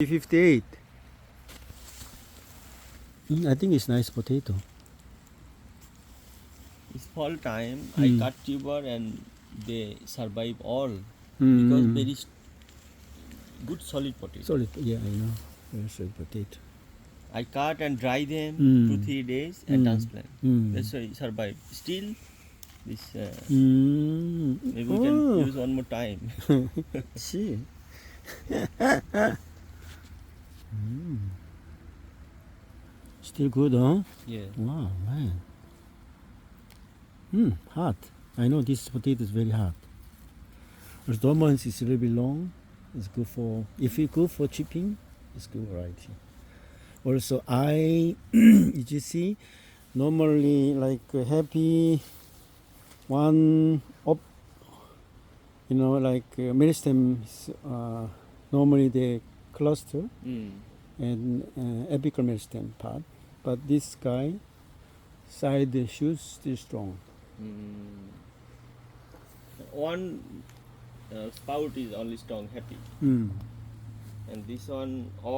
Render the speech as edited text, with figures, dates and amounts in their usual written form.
V58. I think it's nice potato. It's fall time. I cut tuber and they survive all because very good solid potato. Solid, yeah, I know. Very solid potato. I cut and dry them 2-3 days and transplant. That's why it survive. Still, this maybe we can use one more time. See. Still good, huh? Yeah. Wow, man. Hot. I know this potato is very hot. The dormants is a little bit long. It's good for, if it's good for chipping, it's good variety. Also, did you see, normally like happy one up, like meristems, normally they cluster and apical meristem part, but this guy side shoots still strong. One spout is only strong, happy, and this one all